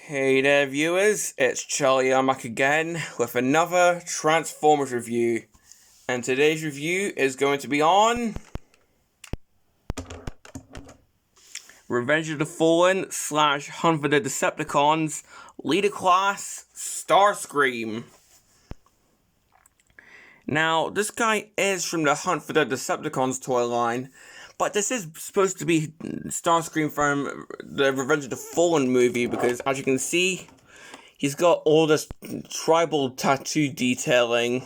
Hey there viewers, it's Charlie. I'm back again with another Transformers review. And today's review is going to be on Revenge of the Fallen / Hunt for the Decepticons Leader Class Starscream. Now, this guy is from the Hunt for the Decepticons toy line, but this is supposed to be Starscream from the Revenge of the Fallen movie because, as you can see, he's got all this tribal tattoo detailing.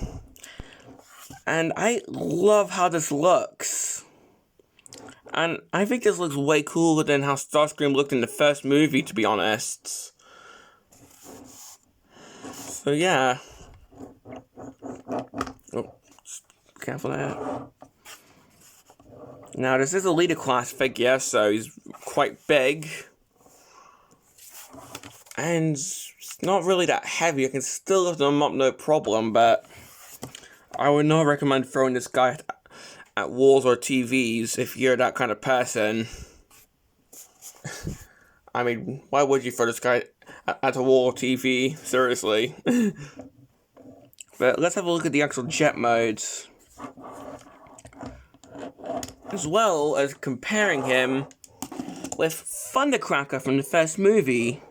And I love how this looks. And I think this looks way cooler than how Starscream looked in the first movie, to be honest. So yeah. Oh, careful there. Now, this is a leader class figure, so he's quite big. And it's not really that heavy. I can still lift him up no problem, but I would not recommend throwing this guy at walls or TVs if you're that kind of person. I mean, why would you throw this guy at a wall or TV? Seriously. But let's have a look at the actual jet modes, as well as comparing him with Thundercracker from the first movie.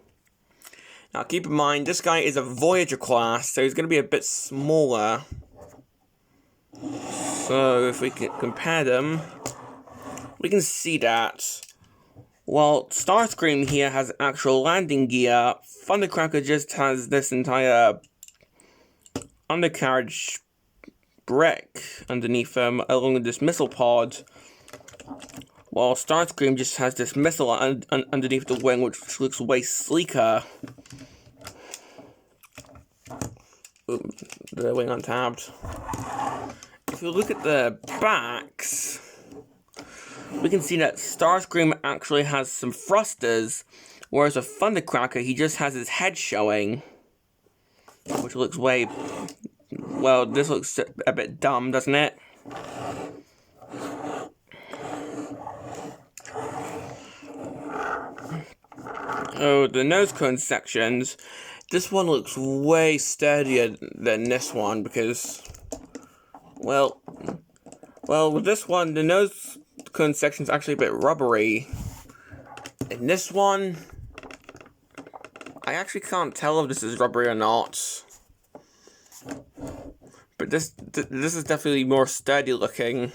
Now keep in mind, this guy is a Voyager class, so he's going to be a bit smaller. So if we can compare them, we can see that while Starscream here has actual landing gear, Thundercracker just has this entire undercarriage brick underneath him, along with this missile pod, while Starscream just has this missile underneath the wing, which looks way sleeker. Oops, the wing untabbed. If you look at the backs, we can see that Starscream actually has some thrusters, whereas with Thundercracker, he just has his head showing, which looks way... well, this looks a bit dumb, doesn't it? Oh, the nose cone sections. This one looks way sturdier than this one because, well, with this one, the nose cone section's actually a bit rubbery. In this one, I actually can't tell if this is rubbery or not. But this is definitely more sturdy looking.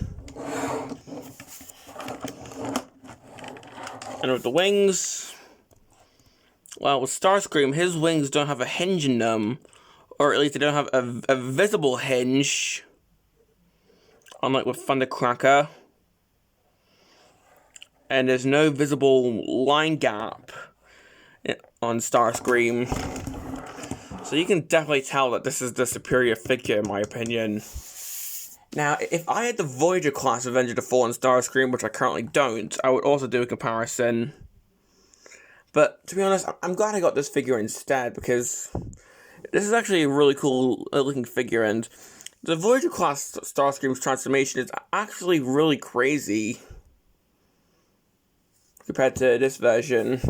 And with the wings, well, with Starscream, his wings don't have a hinge in them, or at least they don't have a visible hinge, unlike with Thundercracker. And there's no visible line gap on Starscream. So you can definitely tell that this is the superior figure, in my opinion. Now, if I had the Voyager class Revenge of the Fallen Starscream, which I currently don't, I would also do a comparison. But, to be honest, I'm glad I got this figure instead, because this is actually a really cool looking figure, and the Voyager class Starscream's transformation is actually really crazy compared to this version.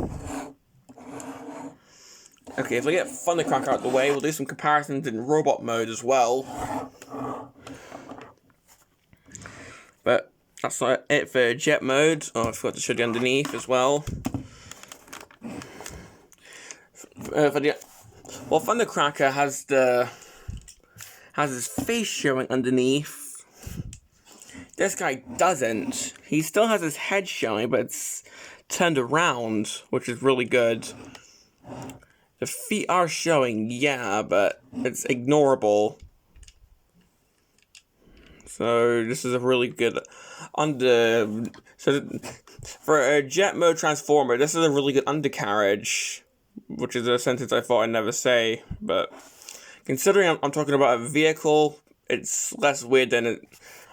Okay, if I get Thundercracker out of the way, we'll do some comparisons in robot mode as well. But that's not it for jet mode. Oh, I forgot to show you underneath as well. Well, Thundercracker has his face showing underneath. This guy doesn't. He still has his head showing, but it's turned around, which is really good. The feet are showing, yeah, but it's ignorable. So this is a really good so for a jet mode transformer, this is a really good undercarriage, which is a sentence I thought I'd never say, but considering I'm talking about a vehicle, it's less weird than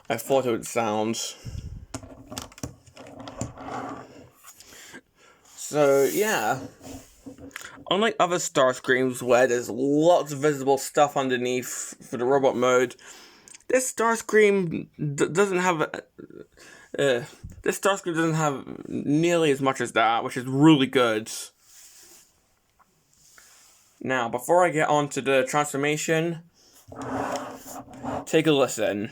I thought it would sound. So yeah. Unlike other Starscreams where there's lots of visible stuff underneath for the robot mode, this Starscream doesn't have nearly as much as that, which is really good. Now, before I get on to the transformation, take a listen.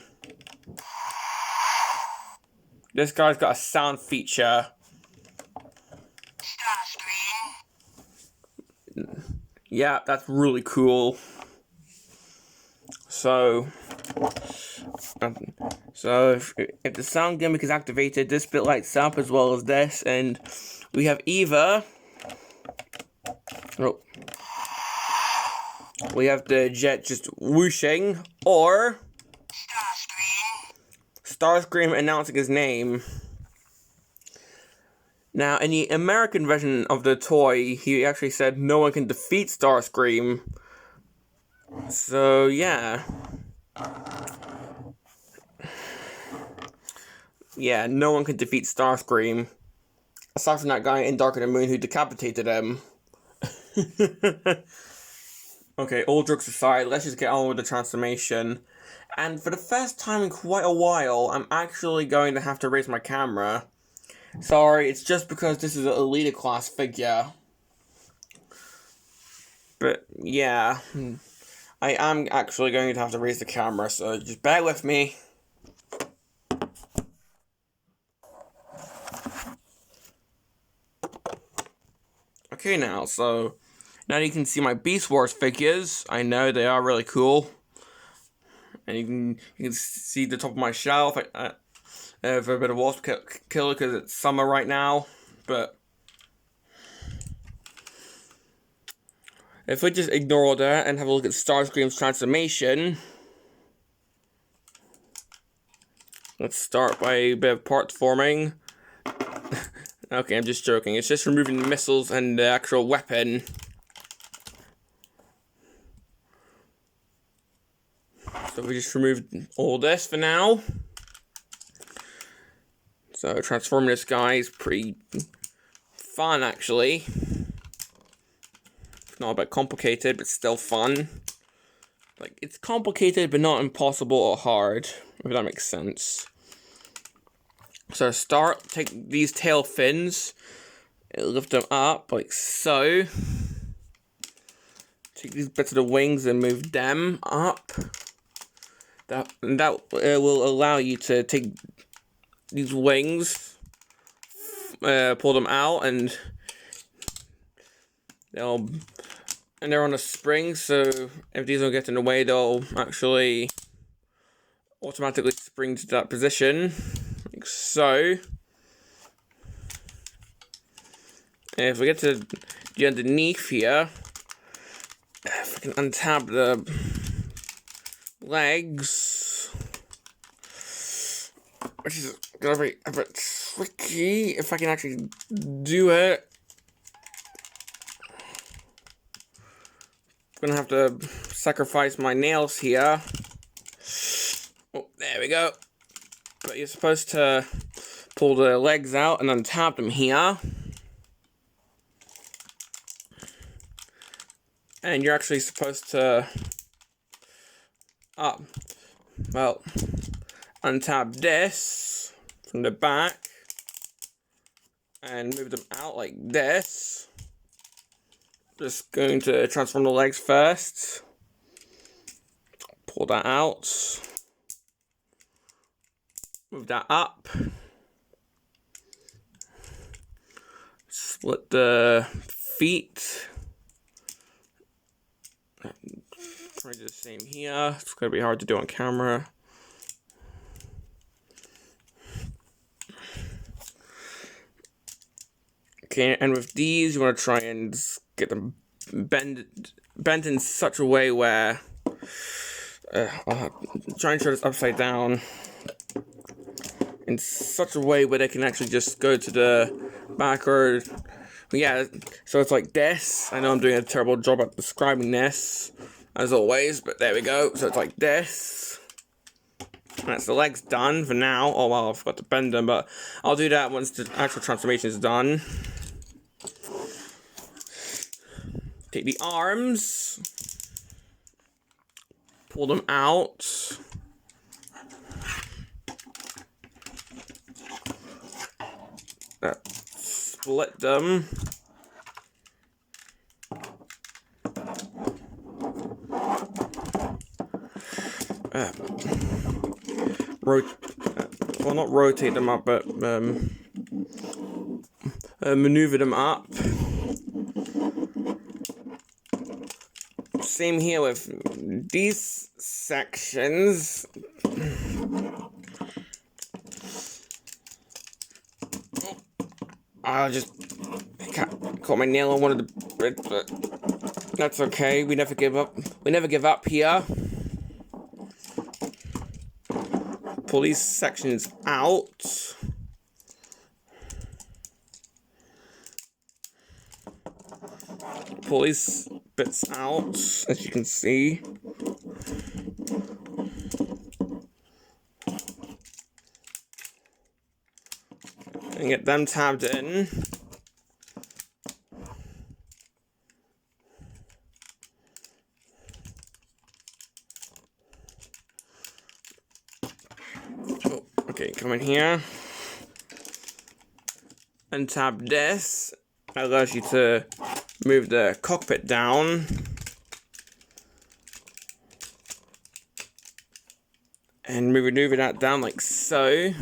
This guy's got a sound feature. Starscream. Yeah, that's really cool. So if the sound gimmick is activated, this bit lights up as well as this, and we have either we have the jet just whooshing, or Starscream announcing his name. Now, in the American version of the toy, he actually said no one can defeat Starscream. So, yeah. Yeah, no one can defeat Starscream. Aside from that guy in Dark of the Moon who decapitated him. Okay, all jokes aside, let's just get on with the transformation. And for the first time in quite a while, I'm actually going to have to raise my camera. Sorry, it's just because this is an Elite class figure. But, yeah. I am actually going to have to raise the camera, so just bear with me. Okay, now you can see my Beast Wars figures. I know they are really cool. And you can see the top of my shelf. I have a bit of Wasp Killer because it's summer right now. But if we just ignore all that and have a look at Starscream's transformation, let's start by a bit of part forming. Okay, I'm just joking. It's just removing the missiles and the actual weapon. So we just removed all this for now. So transforming this guy is pretty fun, actually. Not a bit complicated, but still fun. Like, it's complicated, but not impossible or hard, if that makes sense. So take these tail fins, lift them up like so. Take these bits of the wings and move them up. That will allow you to take these wings, pull them out, and they're on a spring. So if these don't get in the way, they'll actually automatically spring to that position. Like so. And if we get to the underneath here, if we can untap the legs, which is gonna be a bit tricky if I can actually do it. I'm gonna have to sacrifice my nails here. Oh, there we go. But you're supposed to pull the legs out and untap them here. And you're actually supposed to untap this from the back and move them out like this. Just going to transform the legs first. Pull that out. Move that up. Split the feet. Try to do the same here. It's going to be hard to do on camera. Okay, and with these, you want to try and get them bent in such a way where I'll try and show this upside down in such a way where they can actually just go to the back, or yeah, so it's like this. I know I'm doing a terrible job at describing this as always, but there we go. So it's like this. That's the legs done for now. Oh well, I forgot to bend them, but I'll do that once the actual transformation is done. Take the arms, pull them out. Split them. well, not rotate them up, but maneuver them up. Same here with these sections. I just caught my nail on one of the bricks, but that's okay. We never give up. We never give up here. Pull these sections out. Pull these bits out, as you can see. And get them tabbed in. Oh, okay, come in here. And tab this. That allows you to move the cockpit down. And maneuver that down like so.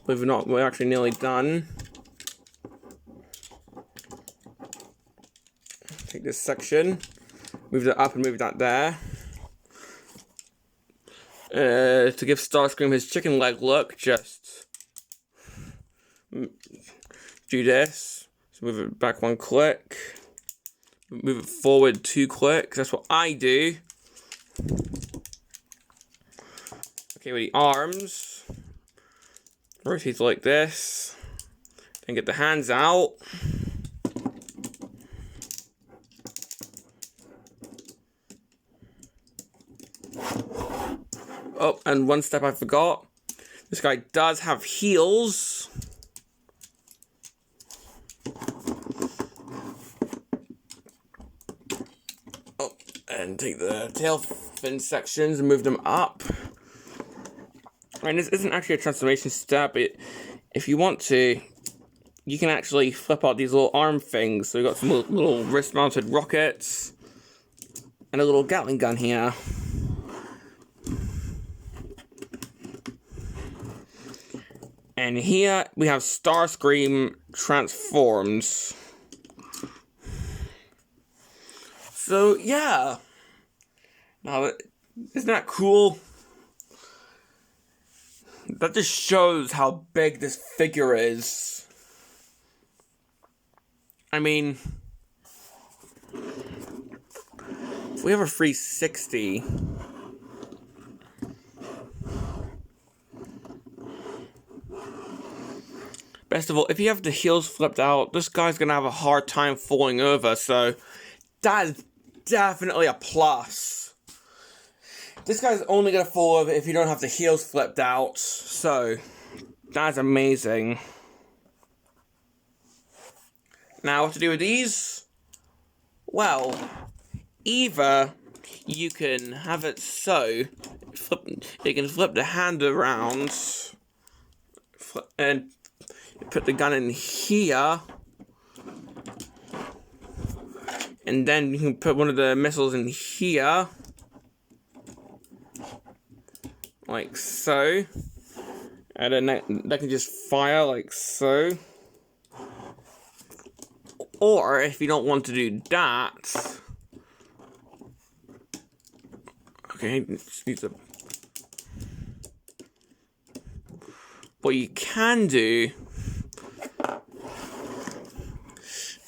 Believe it or not, we're actually nearly done. Take this section, move that up and move that there. To give Starscream his chicken leg look, just do this. So move it back 1 click. Move it forward 2 clicks. That's what I do. Okay, with the arms, rotate like this. Then get the hands out. Oh, and one step I forgot. This guy does have heels. Oh, and take the tail fin sections and move them up. And this isn't actually a transformation step. If you want to, you can actually flip out these little arm things. So we've got some little wrist-mounted rockets and a little Gatling gun here. And here we have Starscream transforms. So yeah. Now, isn't that cool? That just shows how big this figure is. I mean, if we have a 360, best of all, if you have the heels flipped out, this guy's gonna have a hard time falling over, so that is definitely a plus. This guy's only gonna fall over if you don't have the heels flipped out, so that's amazing. Now, what to do with these? Well, either you can have it so, you can flip the hand around, and put the gun in here, and then you can put one of the missiles in here, like so, and then that can just fire like so. Or if you don't want to do that, okay, just need to. What you can do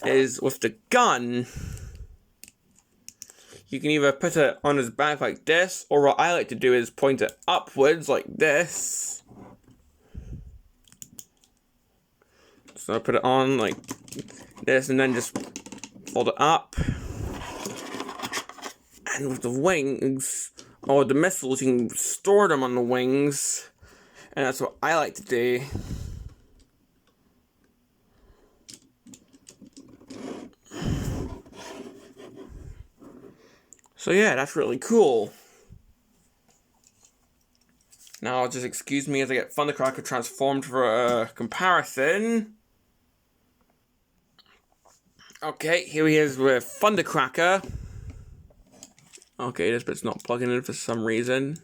is with the gun, you can either put it on his back like this, or what I like to do is point it upwards like this. So I put it on like this and then just fold it up. And with the wings, or the missiles, you can store them on the wings. And that's what I like to do. So yeah, that's really cool. Now just excuse me as I get Thundercracker transformed for a comparison. Okay, here he is with Thundercracker. Okay, this bit's not plugging in for some reason.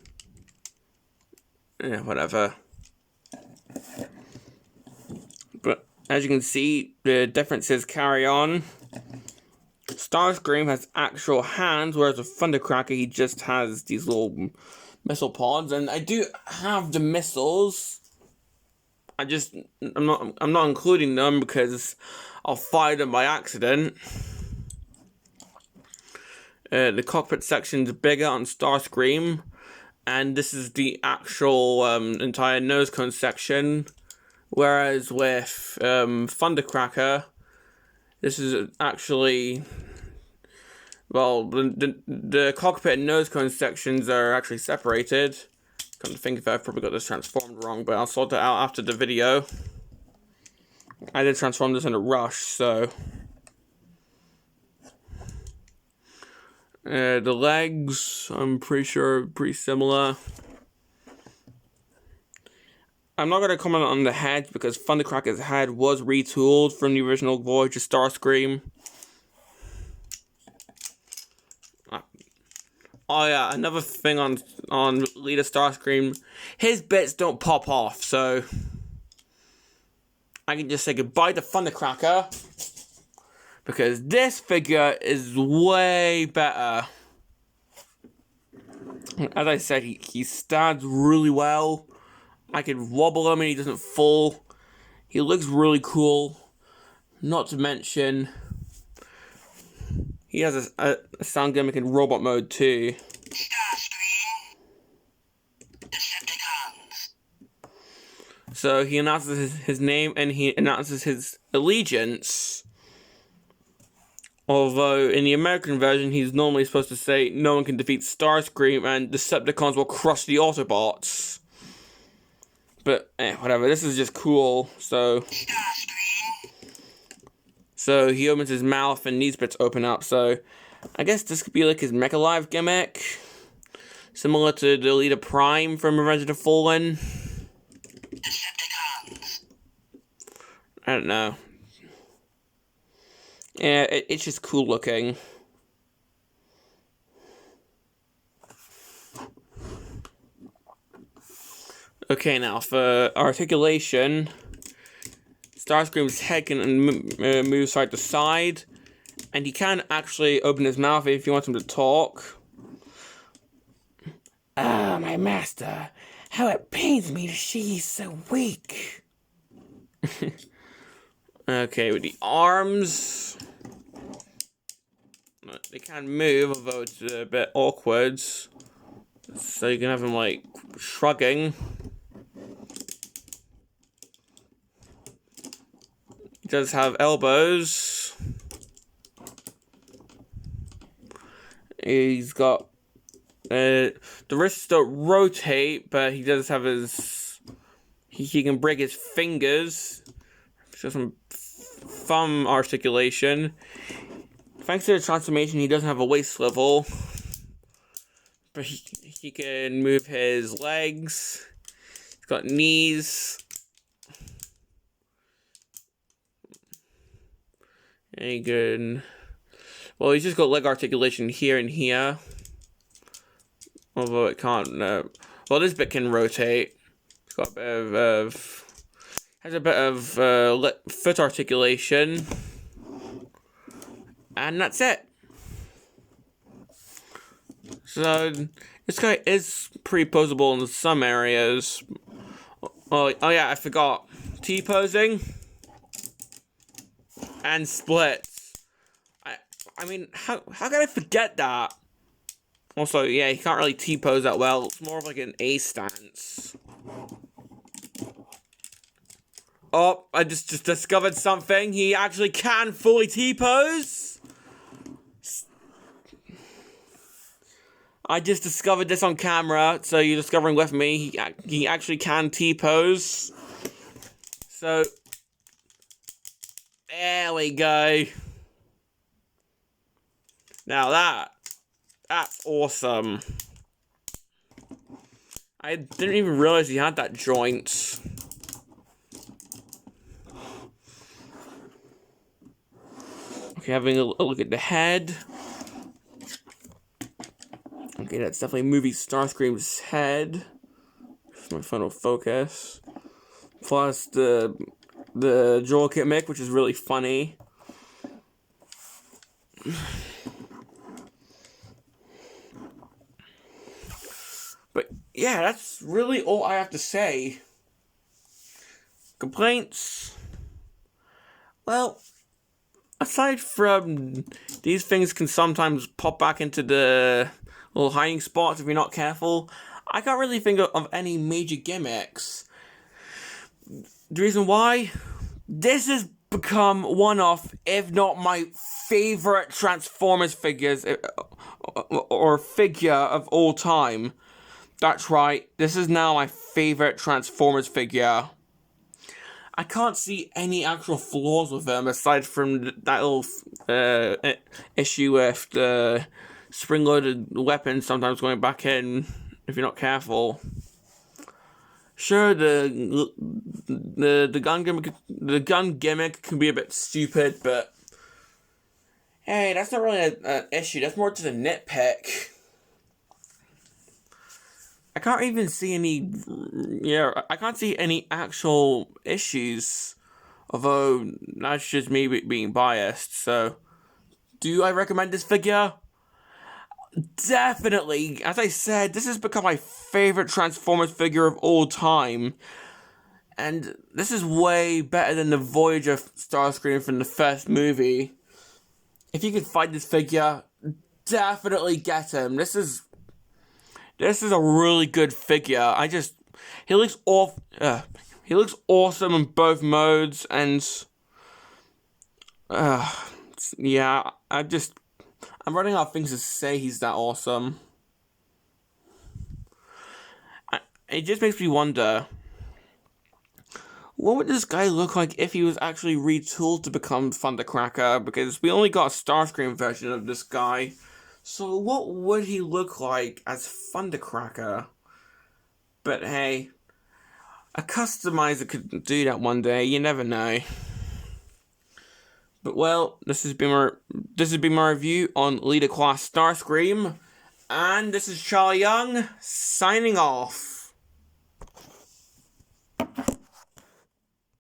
Yeah, whatever. But as you can see, the differences carry on. Starscream has actual hands, whereas with Thundercracker, he just has these little missile pods. And I do have the missiles. I'm not including them because I'll fire them by accident. The cockpit section's bigger on Starscream, and this is the actual entire nose cone section. Whereas with Thundercracker, this is actually, well, the cockpit and nose cone sections are actually separated. Come to think of it, I've probably got this transformed wrong, but I'll sort it out after the video. I did transform this in a rush, so. The legs, I'm pretty sure, are pretty similar. I'm not going to comment on the head because Thundercracker's head was retooled from the original Voyager Starscream. Oh yeah, another thing on Leader Starscream, his bits don't pop off, so I can just say goodbye to Thundercracker because this figure is way better. As I said, he stands really well. I can wobble him and he doesn't fall. He looks really cool. Not to mention, he has a sound gimmick in robot mode too. Starscream, Decepticons. So he announces his name and he announces his allegiance. Although in the American version, he's normally supposed to say, "No one can defeat Starscream and Decepticons will crush the Autobots." But whatever. This is just cool. So he opens his mouth and these bits open up. So I guess this could be like his Mecha Live gimmick, similar to the Leader Prime from Revenge of the Fallen. Decepticons. I don't know. Yeah, it's just cool looking. Okay, now for articulation, Starscream's head can move side to side, and he can actually open his mouth if you want him to talk. Ah, my master, how it pains me to see he's so weak. Okay, with the arms, they can move, although it's a bit awkward. So you can have him like shrugging. He does have elbows. He's got the wrists don't rotate, but he does have his. He can break his fingers. So some thumb articulation. Thanks to the transformation, he doesn't have a waist swivel, but he can move his legs. He's got knees. And he can, well, he's just got leg articulation here and here. Although it can't, well, this bit can rotate. It's got a bit of, has a bit of foot articulation. And that's it. So, this guy is pretty poseable in some areas. Oh yeah, I forgot. T-posing. And splits. I mean, how can I forget that? Also, yeah, he can't really T-pose that well. It's more of like an A stance. Oh, I just discovered something. He actually can fully T-pose. I just discovered this on camera, so you're discovering with me. He actually can T-pose. So there we go. Now that's awesome. I didn't even realize he had that joint. Okay, having a look at the head. Okay, that's definitely movie Starscream's head. Here's my final focus. Plus the Joel gimmick, which is really funny. But yeah, that's really all I have to say. Complaints? Well, aside from these things can sometimes pop back into the little hiding spots if you're not careful, I can't really think of any major gimmicks. The reason why? This has become one of, if not my favorite Transformers figures, or figure of all time. That's right, this is now my favorite Transformers figure. I can't see any actual flaws with them aside from that little issue with the spring-loaded weapons sometimes going back in if you're not careful. Sure, the gun gimmick can be a bit stupid, but hey, that's not really an issue. That's more just a nitpick. I can't even see any. Yeah, I can't see any actual issues. Although that's just me being biased. So, do I recommend this figure? Definitely. As I said, this has become my favorite Transformers figure of all time. And this is way better than the Voyager Starscream from the first movie. If you can find this figure, definitely get him. This is a really good figure. He looks awesome in both modes, and yeah, I'm running out of things to say. He's that awesome. It just makes me wonder, what would this guy look like if he was actually retooled to become Thundercracker? Because we only got a Starscream version of this guy. So what would he look like as Thundercracker? But hey, a customizer could do that one day. You never know. But well, this has been my review on Leader Class Starscream, and this is Charlie Young signing off.